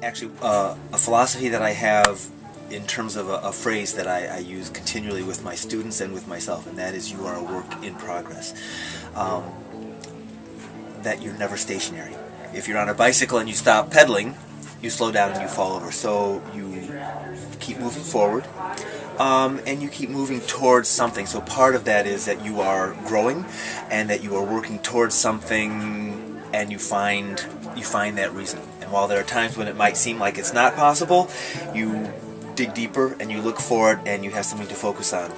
Actually, a philosophy that I have in terms of a phrase that I use continually with my students and with myself, and that is, you are a work in progress. That you're never stationary. If you're on a bicycle and you stop pedaling, you slow down and you fall over. So you keep moving forward, and you keep moving towards something. So part of that is that you are growing and that you are working towards something, and you find that reason. And while there are times when it might seem like it's not possible, you dig deeper and you look for it and you have something to focus on.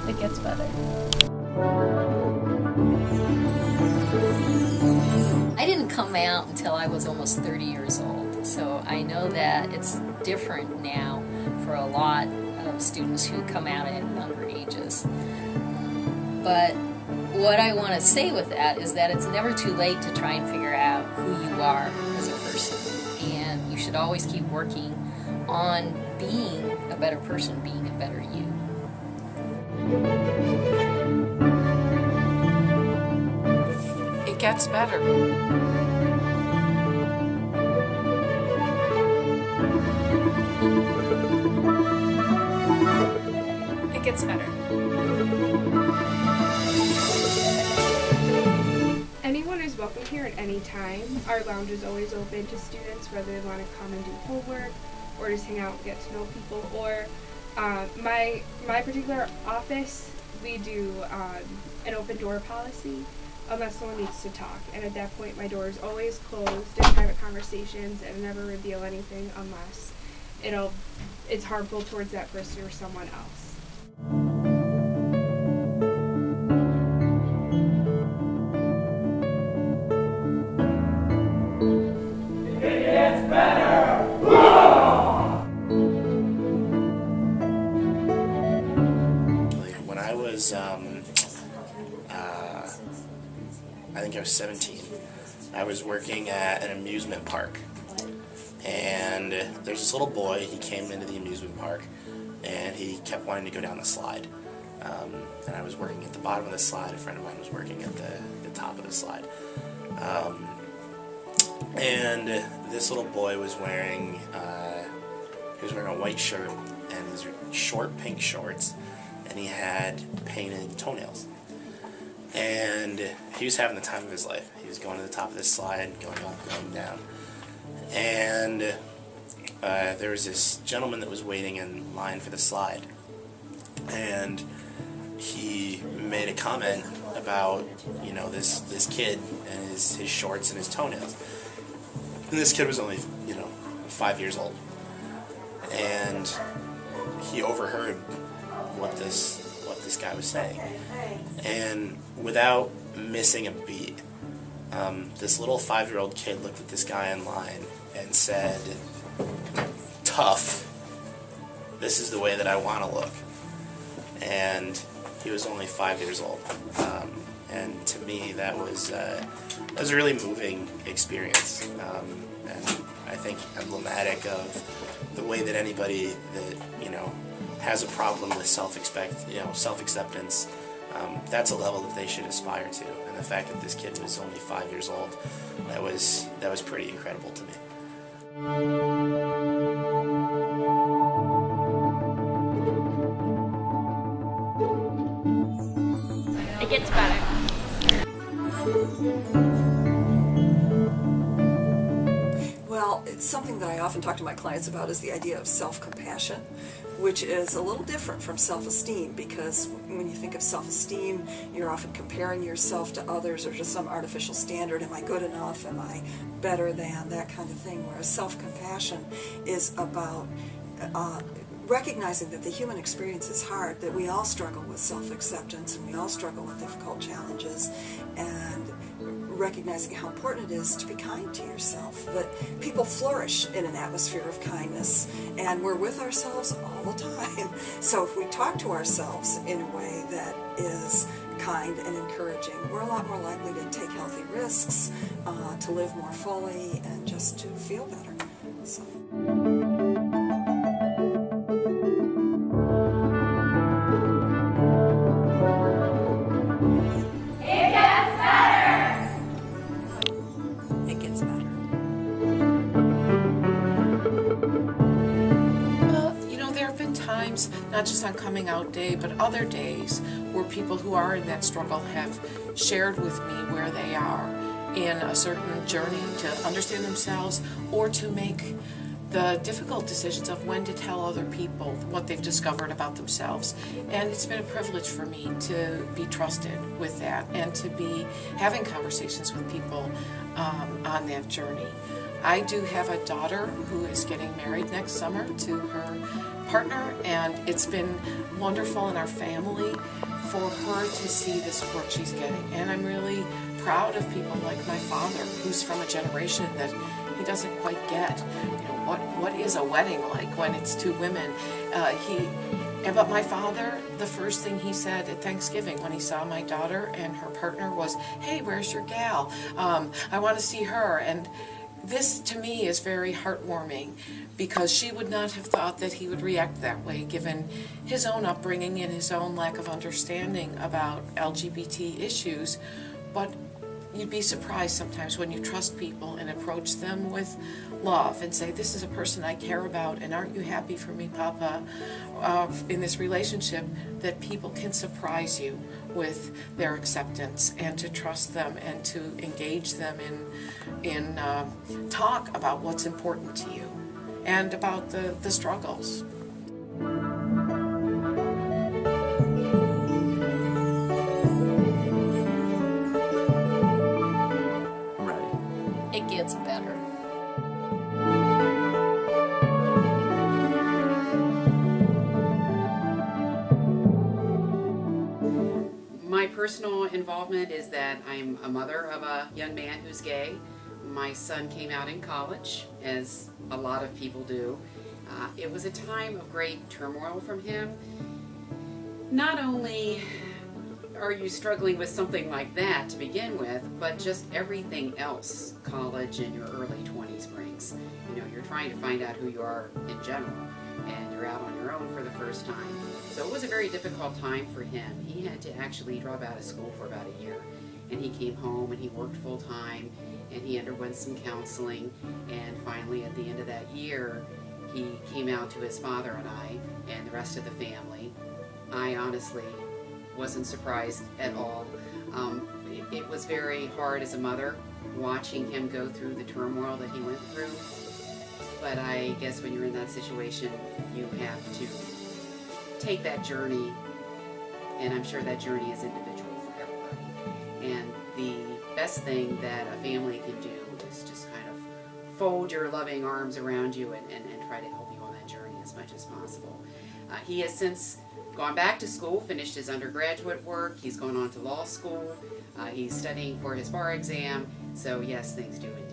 It gets better. I didn't come out until I was almost 30 years old, so I know that it's different now for a lot of students who come out at younger ages. But what I want to say with that is that it's never too late to try and figure out who you are as a person, and you should always keep working on being a better person, being a better you. It gets better. It gets better. Anyone is welcome here at any time. Our lounge is always open to students, whether they want to come and do homework or just hang out and get to know people. Or my particular office, we do an open door policy unless someone needs to talk. And at that point, my door is always closed in private conversations, and I never reveal anything unless it's harmful towards that person or someone else. When I was, I think I was 17, I was working at an amusement park, and there's this little boy. He came into the amusement park, and he kept wanting to go down the slide, and I was working at the bottom of the slide. A friend of mine was working at the top of the slide, and this little boy was wearing a white shirt and his short pink shorts, and he had painted toenails. And he was having the time of his life. He was going to the top of this slide, going up, going down. And there was this gentleman that was waiting in line for the slide. And he made a comment about, this kid and his shorts and his toenails. And this kid was only, 5 years old. And he overheard what this guy was saying. And without missing a beat, this little 5-year-old kid looked at this guy in line and said, "Tough, this is the way that I want to look." And he was only 5 years old. And to me, that was a really moving experience. And I think emblematic of the way that anybody that, has a problem with self-acceptance, that's a level that they should aspire to. And the fact that this kid was only 5 years old, that was pretty incredible to me. It gets better. Well, it's something that I often talk to my clients about is the idea of self-compassion, which is a little different from self-esteem, because when you think of self-esteem, you're often comparing yourself to others or to some artificial standard. Am I good enough? Am I better than? That kind of thing. Whereas self-compassion is about recognizing that the human experience is hard, that we all struggle with self-acceptance and we all struggle with difficult challenges, and recognizing how important it is to be kind to yourself, that people flourish in an atmosphere of kindness, and we're with ourselves all the time. So if we talk to ourselves in a way that is kind and encouraging, we're a lot more likely to take healthy risks, to live more fully, and just to feel better. So. It gets better. There have been times, not just on coming out day, but other days, where people who are in that struggle have shared with me where they are in a certain journey to understand themselves or to make the difficult decisions of when to tell other people what they've discovered about themselves. And it's been a privilege for me to be trusted with that and to be having conversations with people on that journey. I do have a daughter who is getting married next summer to her partner, and it's been wonderful in our family for her to see the support she's getting. And I'm really proud of people like my father, who's from a generation that he doesn't quite get, what is a wedding like when it's two women. But my father, the first thing he said at Thanksgiving when he saw my daughter and her partner was, "Hey, where's your gal? I want to see her." And this, to me, is very heartwarming, because she would not have thought that he would react that way, given his own upbringing and his own lack of understanding about LGBT issues. But you'd be surprised sometimes when you trust people and approach them with love and say, "This is a person I care about, and aren't you happy for me, Papa?" In this relationship, that people can surprise you with their acceptance, and to trust them and to engage them in talk about what's important to you and about the struggles. I'm ready. It gets better. My personal involvement is that I'm a mother of a young man who's gay. My son came out in college, as a lot of people do. It was a time of great turmoil from him. Not only are you struggling with something like that to begin with, but just everything else college in your early 20s brings. You're trying to find out who you are in general, and you're out on your own for the first time. So it was a very difficult time for him. He had to actually drop out of school for about a year, and he came home and he worked full time, and he underwent some counseling, and finally at the end of that year he came out to his father and I and the rest of the family. I honestly wasn't surprised at all. It was very hard as a mother watching him go through the turmoil that he went through, but I guess when you're in that situation you have to take that journey, and I'm sure that journey is individual for everybody. And the best thing that a family can do is just kind of fold your loving arms around you and try to help you on that journey as much as possible. He has since gone back to school, finished his undergraduate work, he's gone on to law school, he's studying for his bar exam, so yes, things do indeed